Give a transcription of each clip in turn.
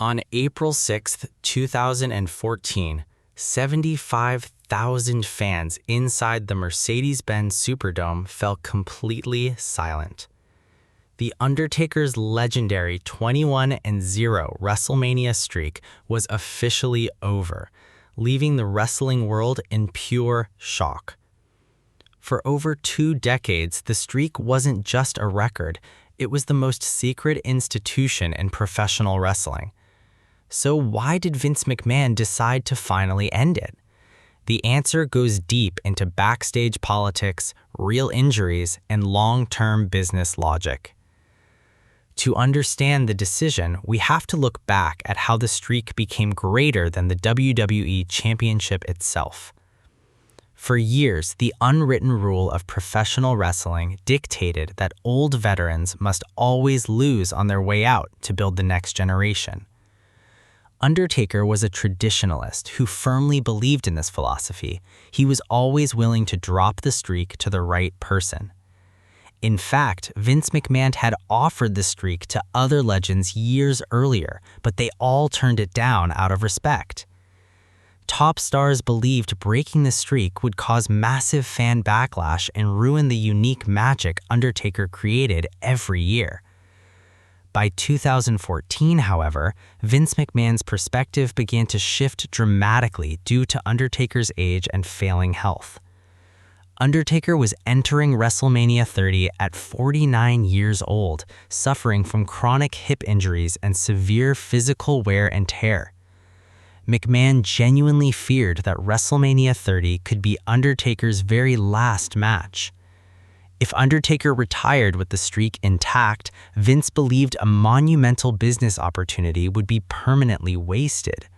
On April 6, 2014, 75,000 fans inside the Mercedes-Benz Superdome fell completely silent. The Undertaker's legendary 21-0 WrestleMania streak was officially over, leaving the wrestling world in pure shock. For over 2 decades, the streak wasn't just a record, it was the most secret institution in professional wrestling. So why did Vince McMahon decide to finally end it? The answer goes deep into backstage politics, real injuries, and long-term business logic. To understand the decision, we have to look back at how the streak became greater than the WWE Championship itself. For years, the unwritten rule of professional wrestling dictated that old veterans must always lose on their way out to build the next generation. Undertaker was a traditionalist who firmly believed in this philosophy. He was always willing to drop the streak to the right person. In fact, Vince McMahon had offered the streak to other legends years earlier, but they all turned it down out of respect. Top stars believed breaking the streak would cause massive fan backlash and ruin the unique magic Undertaker created every year. By 2014, however, Vince McMahon's perspective began to shift dramatically due to Undertaker's age and failing health. Undertaker was entering WrestleMania 30 at 49 years old, suffering from chronic hip injuries and severe physical wear and tear. McMahon genuinely feared that WrestleMania 30 could be Undertaker's very last match. If Undertaker retired with the streak intact, Vince believed a monumental business opportunity would be permanently wasted.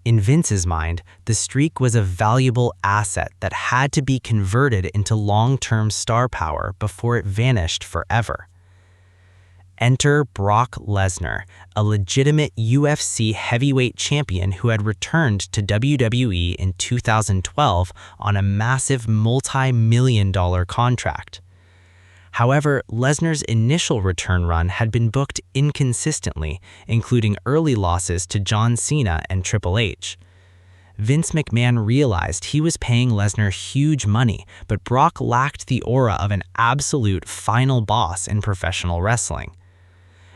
In Vince's mind, the streak was a valuable asset that had to be converted into long-term star power before it vanished forever. Enter Brock Lesnar, a legitimate UFC heavyweight champion who had returned to WWE in 2012 on a massive multi-million-dollar contract. However, Lesnar's initial return run had been booked inconsistently, including early losses to John Cena and Triple H. Vince McMahon realized he was paying Lesnar huge money, but Brock lacked the aura of an absolute final boss in professional wrestling.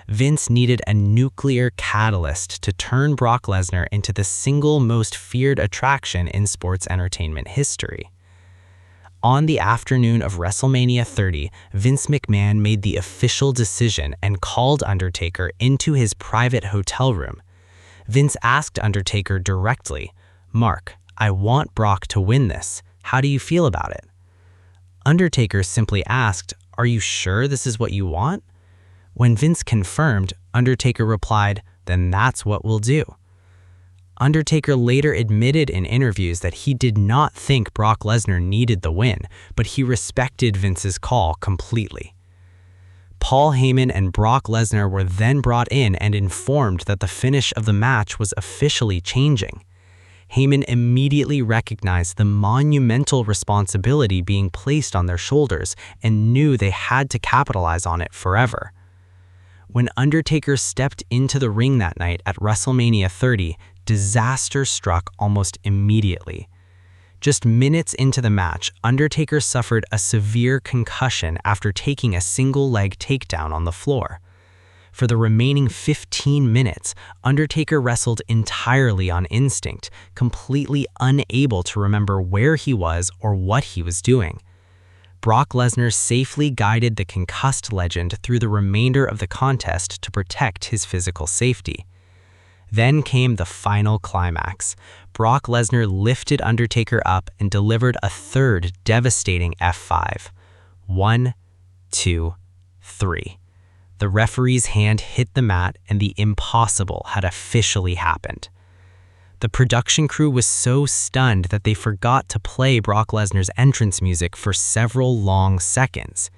Vince needed a nuclear catalyst to turn Brock Lesnar into the single most feared attraction in sports entertainment history. On the afternoon of WrestleMania 30, Vince McMahon made the official decision and called Undertaker into his private hotel room. Vince asked Undertaker directly, "Mark, I want Brock to win this. How do you feel about it?" Undertaker simply asked, "Are you sure this is what you want?" When Vince confirmed, Undertaker replied, "Then that's what we'll do." Undertaker later admitted in interviews that he did not think Brock Lesnar needed the win, but he respected Vince's call completely. Paul Heyman and Brock Lesnar were then brought in and informed that the finish of the match was officially changing. Heyman immediately recognized the monumental responsibility being placed on their shoulders and knew they had to capitalize on it forever. When Undertaker stepped into the ring that night at WrestleMania 30, disaster struck almost immediately. Just minutes into the match, Undertaker suffered a severe concussion after taking a single-leg takedown on the floor. For the remaining 15 minutes, Undertaker wrestled entirely on instinct, completely unable to remember where he was or what he was doing. Brock Lesnar safely guided the concussed legend through the remainder of the contest to protect his physical safety. Then came the final climax. Brock Lesnar lifted Undertaker up and delivered a third devastating F5. 1, 2, 3. The referee's hand hit the mat and the impossible had officially happened. The production crew was so stunned that they forgot to play Brock Lesnar's entrance music for several long seconds.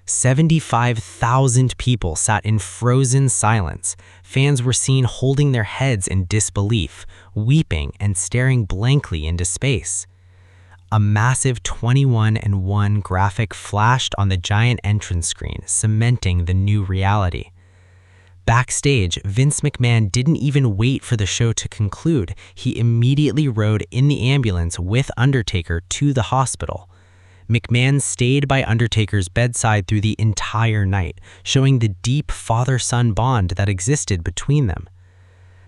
75,000 people sat in frozen silence. Fans were seen holding their heads in disbelief, weeping and staring blankly into space. A massive 21:1 graphic flashed on the giant entrance screen, cementing the new reality. Backstage, Vince McMahon didn't even wait for the show to conclude. He immediately rode in the ambulance with Undertaker to the hospital. McMahon stayed by Undertaker's bedside through the entire night, showing the deep father-son bond that existed between them.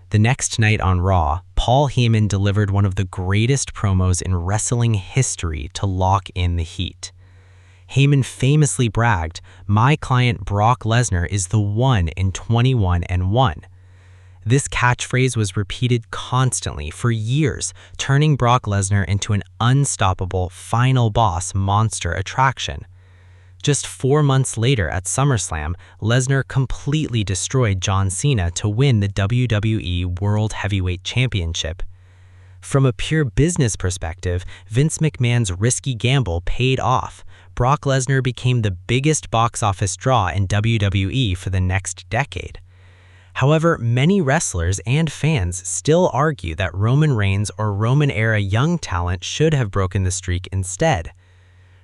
The next night on Raw, Paul Heyman delivered one of the greatest promos in wrestling history to lock in the heat. Heyman famously bragged, "My client Brock Lesnar is the one in 21-1. This catchphrase was repeated constantly for years, turning Brock Lesnar into an unstoppable final boss monster attraction. Just 4 months later at SummerSlam, Lesnar completely destroyed John Cena to win the WWE World Heavyweight Championship. From a pure business perspective, Vince McMahon's risky gamble paid off. Brock Lesnar became the biggest box office draw in WWE for the next decade. However, many wrestlers and fans still argue that Roman Reigns or Roman-era young talent should have broken the streak instead.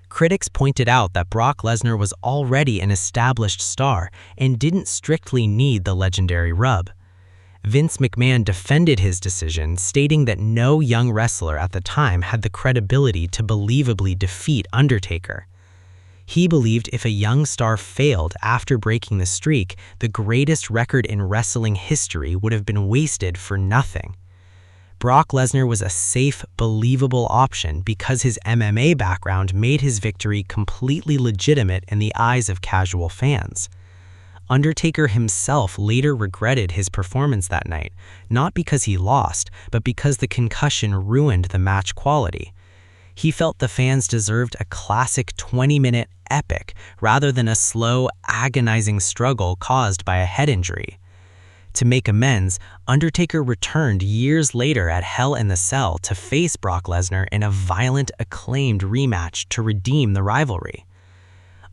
Critics pointed out that Brock Lesnar was already an established star and didn't strictly need the legendary rub. Vince McMahon defended his decision, stating that no young wrestler at the time had the credibility to believably defeat Undertaker. He believed if a young star failed after breaking the streak, the greatest record in wrestling history would have been wasted for nothing. Brock Lesnar was a safe, believable option because his MMA background made his victory completely legitimate in the eyes of casual fans. Undertaker himself later regretted his performance that night, not because he lost, but because the concussion ruined the match quality. He felt the fans deserved a classic 20-minute epic rather than a slow, agonizing struggle caused by a head injury. To make amends, Undertaker returned years later at Hell in the Cell to face Brock Lesnar in a violent, acclaimed rematch to redeem the rivalry.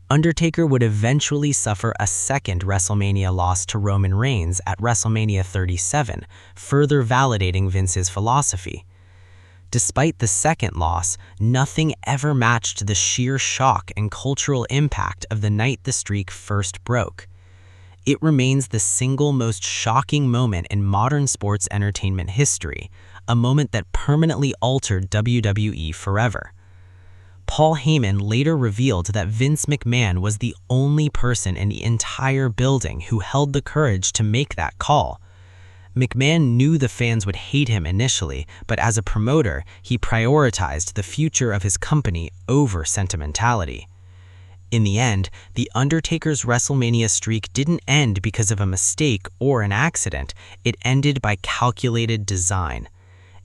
Undertaker would eventually suffer a second WrestleMania loss to Roman Reigns at WrestleMania 37, further validating Vince's philosophy. Despite the second loss, nothing ever matched the sheer shock and cultural impact of the night the streak first broke. It remains the single most shocking moment in modern sports entertainment history, a moment that permanently altered WWE forever. Paul Heyman later revealed that Vince McMahon was the only person in the entire building who held the courage to make that call. McMahon knew the fans would hate him initially, but as a promoter, he prioritized the future of his company over sentimentality. In the end, The Undertaker's WrestleMania streak didn't end because of a mistake or an accident. It ended by calculated design.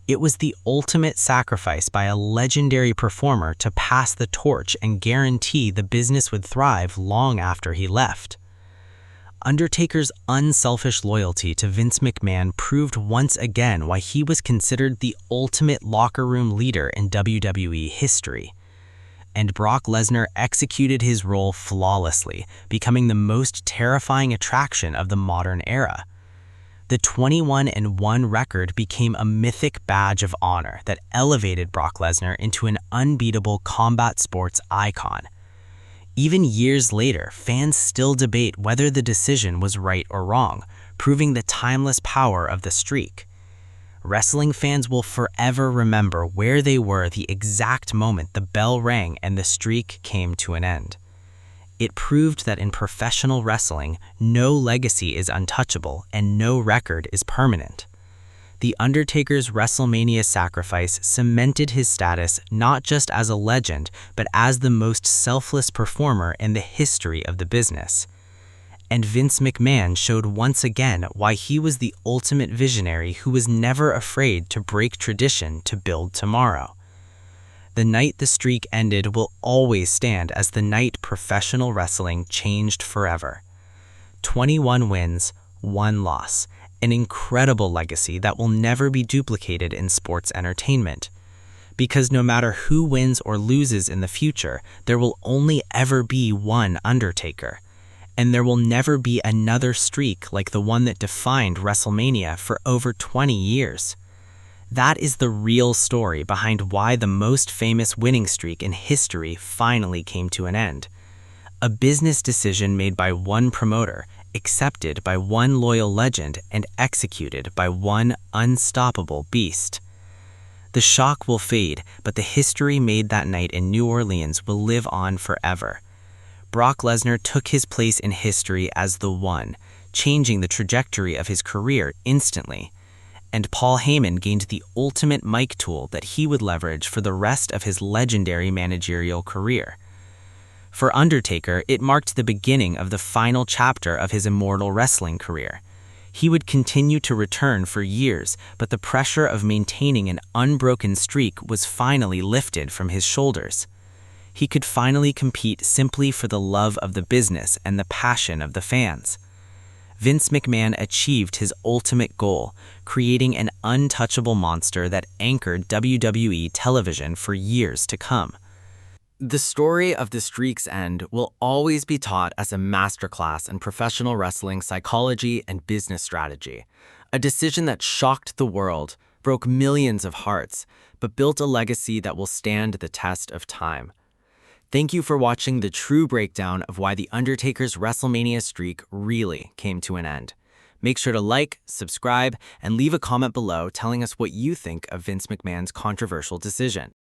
It was the ultimate sacrifice by a legendary performer to pass the torch and guarantee the business would thrive long after he left. Undertaker's unselfish loyalty to Vince McMahon proved once again why he was considered the ultimate locker room leader in WWE history. And Brock Lesnar executed his role flawlessly, becoming the most terrifying attraction of the modern era. The 21-1 record became a mythic badge of honor that elevated Brock Lesnar into an unbeatable combat sports icon. Even years later, fans still debate whether the decision was right or wrong, proving the timeless power of the streak. Wrestling fans will forever remember where they were the exact moment the bell rang and the streak came to an end. It proved that in professional wrestling, no legacy is untouchable and no record is permanent. The Undertaker's WrestleMania sacrifice cemented his status not just as a legend, but as the most selfless performer in the history of the business. And Vince McMahon showed once again why he was the ultimate visionary who was never afraid to break tradition to build tomorrow. The night the streak ended will always stand as the night professional wrestling changed forever. 21 wins, 1 loss. An incredible legacy that will never be duplicated in sports entertainment. Because no matter who wins or loses in the future, there will only ever be one Undertaker. And there will never be another streak like the one that defined WrestleMania for over 20 years. That is the real story behind why the most famous winning streak in history finally came to an end. A business decision made by one promoter accepted by one loyal legend and executed by one unstoppable beast. The shock will fade, but the history made that night in New Orleans will live on forever. Brock Lesnar took his place in history as the One, changing the trajectory of his career instantly. And Paul Heyman gained the ultimate mic tool that he would leverage for the rest of his legendary managerial career. For Undertaker, it marked the beginning of the final chapter of his immortal wrestling career. He would continue to return for years, but the pressure of maintaining an unbroken streak was finally lifted from his shoulders. He could finally compete simply for the love of the business and the passion of the fans. Vince McMahon achieved his ultimate goal, creating an untouchable monster that anchored WWE television for years to come. The story of the streak's end will always be taught as a masterclass in professional wrestling psychology and business strategy. A decision that shocked the world, broke millions of hearts, but built a legacy that will stand the test of time. Thank you for watching the true breakdown of why The Undertaker's WrestleMania streak really came to an end. Make sure to like, subscribe, and leave a comment below telling us what you think of Vince McMahon's controversial decision.